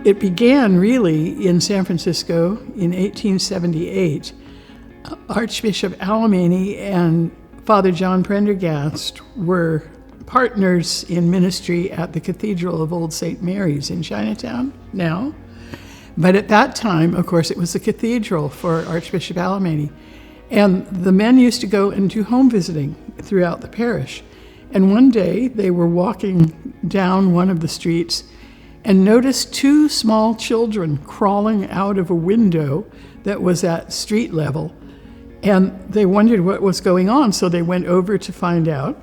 It began really in San Francisco in 1878. Archbishop Alemany and Father John Prendergast were partners in ministry at the Cathedral of Old St. Mary's in Chinatown now. But at that time, of course, it was the cathedral for Archbishop Alemany. And the men used to go and do home visiting throughout the parish. And one day they were walking down one of the streets and noticed two small children crawling out of a window that was at street level. And they wondered what was going on, so they went over to find out.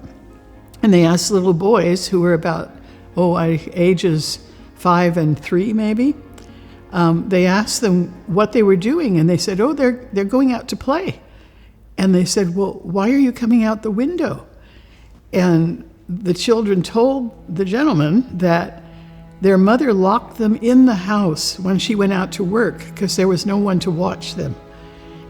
And they asked little boys who were about, ages 5 and 3 maybe. They asked them what they were doing, and they said, they're going out to play. And they said, well, why are you coming out the window? And the children told the gentleman that their mother locked them in the house when she went out to work because there was no one to watch them,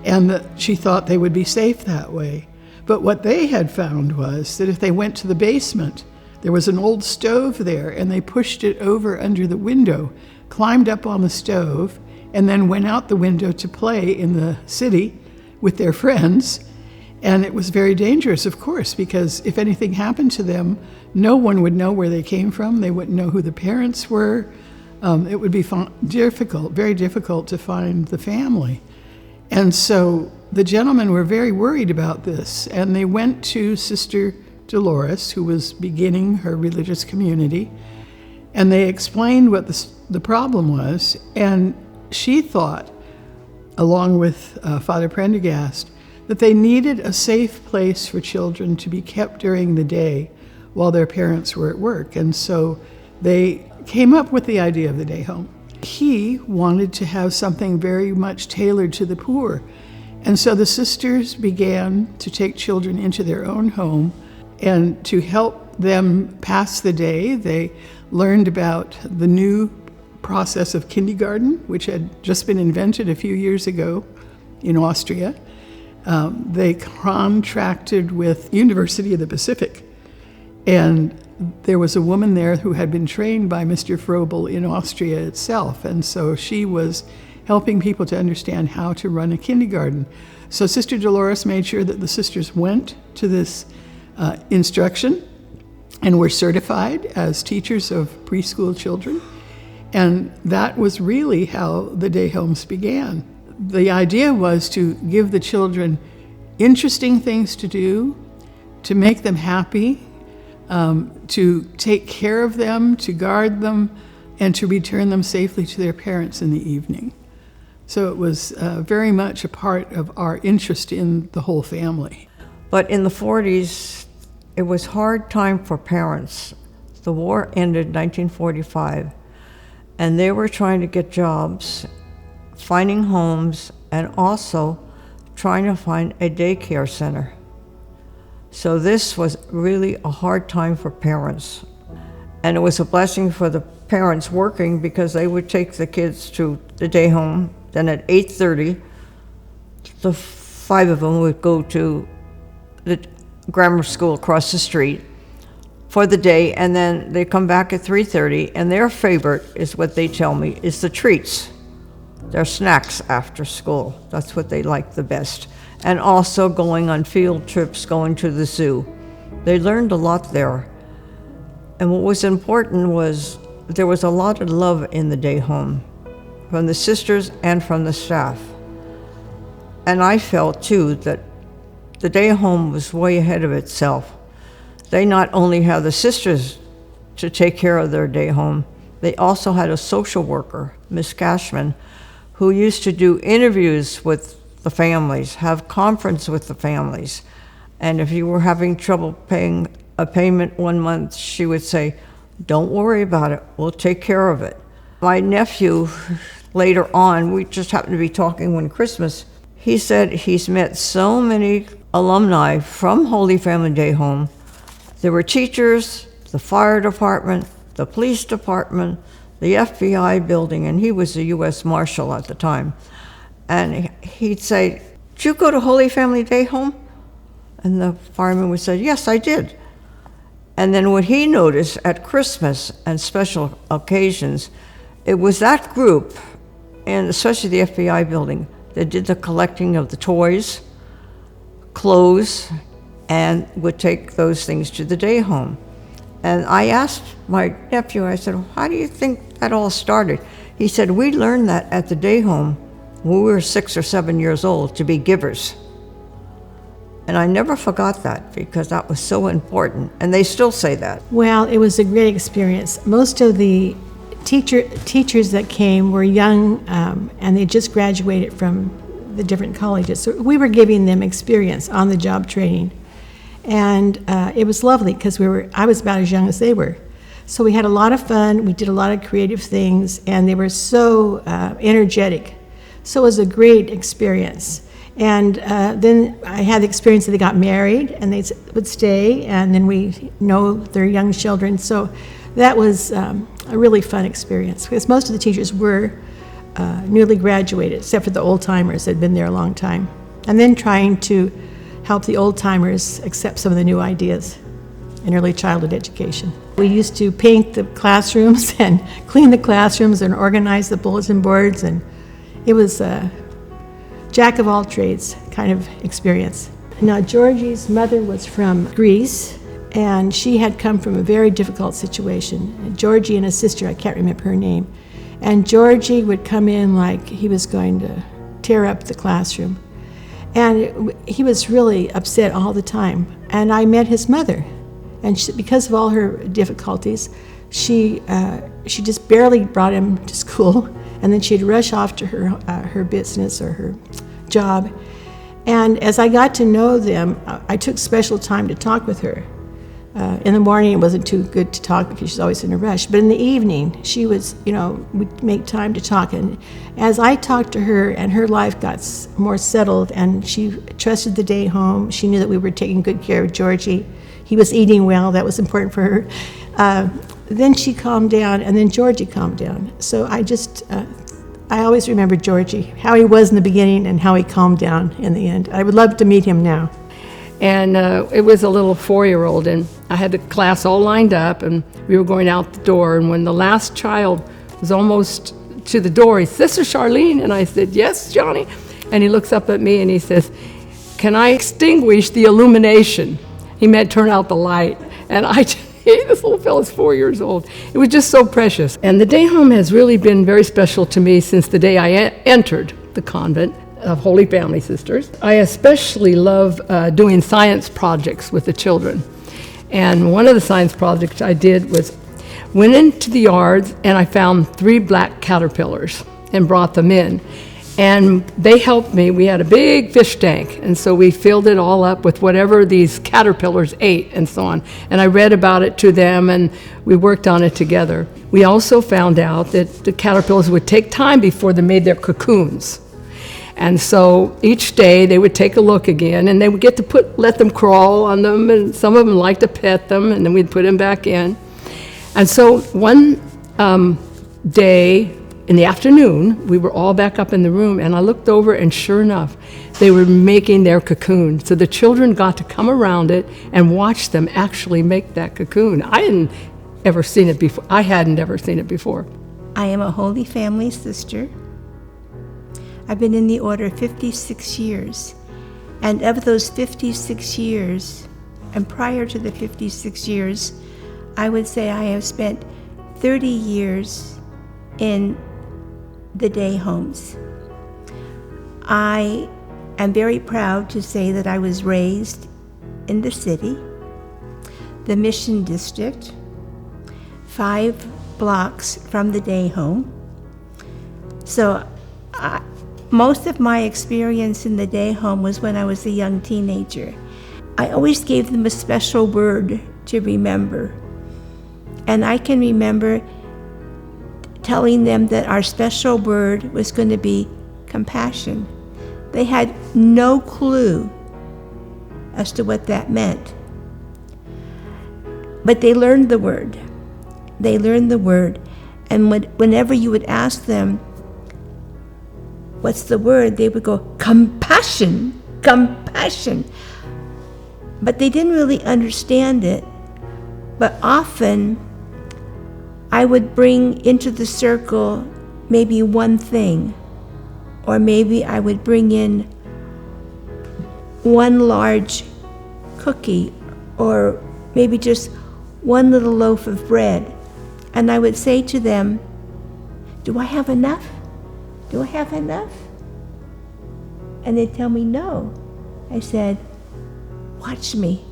and that she thought they would be safe that way. But what they had found was that if they went to the basement, there was an old stove there, and they pushed it over under the window, climbed up on the stove, and then went out the window to play in the city with their friends. And it was very dangerous, of course, because if anything happened to them, no one would know where they came from. They wouldn't know who the parents were. It would be very difficult to find the family. And so the gentlemen were very worried about this, and they went to Sister Dolores, who was beginning her religious community, and they explained what the problem was. And she thought, along with Father Prendergast, that they needed a safe place for children to be kept during the day while their parents were at work. And so they came up with the idea of the day home. He wanted to have something very much tailored to the poor. And so the sisters began to take children into their own home, and to help them pass the day, they learned about the new process of kindergarten, which had just been invented a few years ago in Austria. They contracted with University of the Pacific, and there was a woman there who had been trained by Mr. Froebel in Austria itself, and so she was helping people to understand how to run a kindergarten. So Sister Dolores made sure that the sisters went to this instruction and were certified as teachers of preschool children, and that was really how the day homes began. The idea was to give the children interesting things to do, to make them happy, to take care of them, to guard them, and to return them safely to their parents in the evening. So it was very much a part of our interest in the whole family. But in the 40s, it was a hard time for parents. The war ended in 1945, and they were trying to get jobs, finding homes, and also trying to find a daycare center. So this was really a hard time for parents. And it was a blessing for the parents working, because they would take the kids to the day home. Then at 8:30, the 5 of them would go to the grammar school across the street for the day, and then they come back at 3:30, and their favorite is what they tell me is the treats. Their snacks after school. That's what they like the best. And also going on field trips, going to the zoo. They learned a lot there. And what was important was there was a lot of love in the day home, from the sisters and from the staff. And I felt too that the day home was way ahead of itself. They not only had the sisters to take care of their day home, they also had a social worker, Miss Cashman, who used to do interviews with the families, have conference with the families. And if you were having trouble paying a payment one month, she would say, "Don't worry about it, we'll take care of it." My nephew, later on, we just happened to be talking one Christmas, he said he's met so many alumni from Holy Family Day Home. There were teachers, the fire department, the police department, the FBI building, and he was a U.S. Marshal at the time. And he'd say, "Did you go to Holy Family Day Home?" And the fireman would say, "Yes, I did." And then what he noticed at Christmas and special occasions It was that group, and especially the FBI building, that did the collecting of the toys, clothes, and would take those things to the day home. And I asked my nephew, I said, how do you think that all started? He said, we learned that at the day home when we were 6 or 7 years old, to be givers. And I never forgot that, because that was so important. And they still say that. Well, it was a great experience. Most of the teachers that came were young, and they just graduated from the different colleges. So we were giving them experience, on-the-job training. And it was lovely, because I was about as young as they were. So we had a lot of fun, we did a lot of creative things, and they were so energetic. So it was a great experience. And then I had the experience that they got married, and they would stay, and then we know their young children. So that was a really fun experience, because most of the teachers were newly graduated, except for the old-timers that had been there a long time. And then trying to help the old-timers accept some of the new ideas in early childhood education. We used to paint the classrooms and clean the classrooms and organize the bulletin boards, and it was a jack of all trades kind of experience. Now, Georgie's mother was from Greece, and she had come from a very difficult situation. Georgie and a sister, I can't remember her name, and Georgie would come in like he was going to tear up the classroom. And he was really upset all the time. And I met his mother, and because of all her difficulties, she just barely brought him to school, and then she'd rush off to her business or her job. And as I got to know them, I took special time to talk with her. In the morning, it wasn't too good to talk because she's always in a rush. But in the evening, she was, we'd make time to talk. And as I talked to her, and her life got more settled, and she trusted the day home, she knew that we were taking good care of Georgie. He was eating well, that was important for her. Then she calmed down, and then Georgie calmed down. So I always remember Georgie, how he was in the beginning and how he calmed down in the end. I would love to meet him now. And it was a little 4-year-old, and I had the class all lined up, and we were going out the door, and when the last child was almost to the door, he said, "Sister Charlene," and I said, "Yes, Johnny," and he looks up at me and he says, "Can I extinguish the illumination?" He meant turn out the light, and this little fellow's 4 years old. It was just so precious. And the day home has really been very special to me since the day I entered the convent of Holy Family Sisters. I especially love doing science projects with the children. And one of the science projects I did was went into the yards, and I found 3 black caterpillars and brought them in. And they helped me. We had a big fish tank, and so we filled it all up with whatever these caterpillars ate and so on. And I read about it to them, and we worked on it together. We also found out that the caterpillars would take time before they made their cocoons. And so each day they would take a look again, and they would get to let them crawl on them, and some of them liked to pet them, and then we'd put them back in. And so one day in the afternoon, we were all back up in the room, and I looked over, and sure enough, they were making their cocoon. So the children got to come around it and watch them actually make that cocoon. I hadn't ever seen it before. I am a Holy Family sister. I've been in the order 56 years, and of those 56 years, and prior to the 56 years, I would say I have spent 30 years in the day homes. I am very proud to say that I was raised in the city, the Mission District, 5 blocks from the day home. So most of my experience in the day home was when I was a young teenager. I always gave them a special word to remember. And I can remember telling them that our special word was going to be compassion. They had no clue as to what that meant. But they learned the word. They learned the word. And whenever you would ask them, what's the word? They would go, compassion, compassion. But they didn't really understand it. But often, I would bring into the circle maybe one thing, or maybe I would bring in one large cookie, or maybe just one little loaf of bread. And I would say to them, do I have enough? Do I have enough? And they'd tell me no. I said, watch me.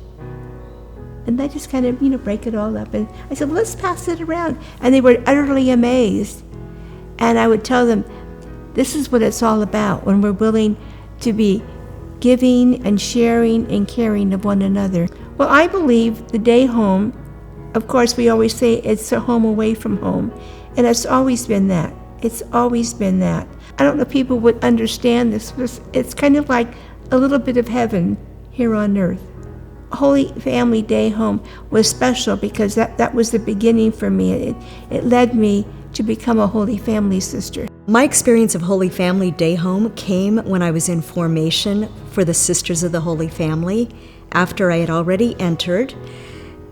And I just kind of, break it all up. And I said, well, let's pass it around. And they were utterly amazed. And I would tell them, this is what it's all about when we're willing to be giving and sharing and caring of one another. Well, I believe the day home, of course, we always say it's a home away from home. And it's always been that. It's always been that. I don't know if people would understand this, but it's kind of like a little bit of heaven here on earth. Holy Family Day Home was special because that was the beginning for me. It led me to become a Holy Family sister. My experience of Holy Family Day Home came when I was in formation for the Sisters of the Holy Family. After I had already entered,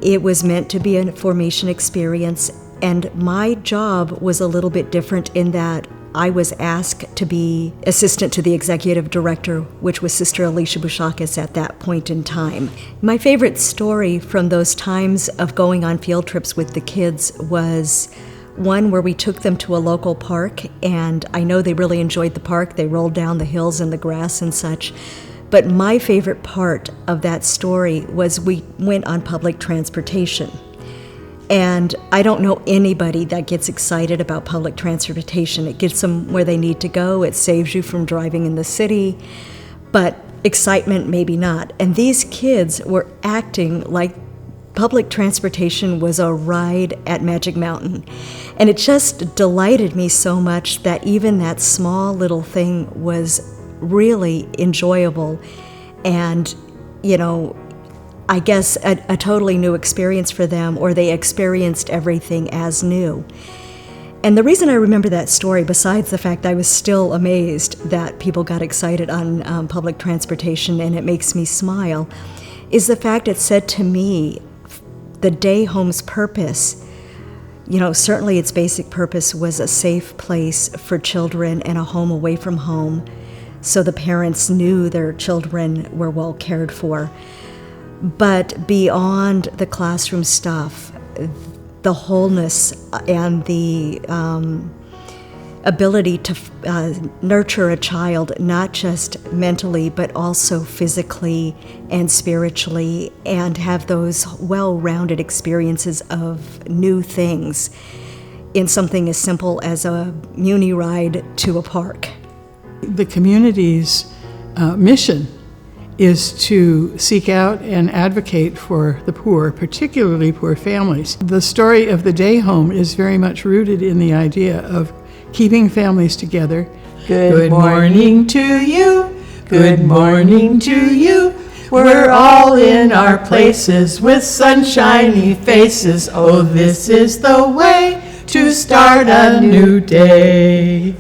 it was meant to be a formation experience, and my job was a little bit different in that I was asked to be assistant to the executive director, which was Sister Alicia Bouchakis at that point in time. My favorite story from those times of going on field trips with the kids was one where we took them to a local park, and I know they really enjoyed the park. They rolled down the hills in the grass and such. But my favorite part of that story was we went on public transportation. And I don't know anybody that gets excited about public transportation. It gets them where they need to go. It saves you from driving in the city. But excitement, maybe not. And these kids were acting like public transportation was a ride at Magic Mountain. And it just delighted me so much that even that small little thing was really enjoyable. And, I guess a totally new experience for them, or they experienced everything as new. And the reason I remember that story, besides the fact I was still amazed that people got excited on public transportation and it makes me smile, is the fact it said to me, the day home's purpose, certainly its basic purpose was a safe place for children and a home away from home, so the parents knew their children were well cared for. But beyond the classroom stuff, the wholeness and the ability to nurture a child, not just mentally, but also physically and spiritually, and have those well-rounded experiences of new things in something as simple as a muni ride to a park. The community's mission is to seek out and advocate for the poor, particularly poor families. The story of the day home is very much rooted in the idea of keeping families together. Good morning to you. Good morning to you. We're all in our places with sunshiny faces. Oh, this is the way to start a new day.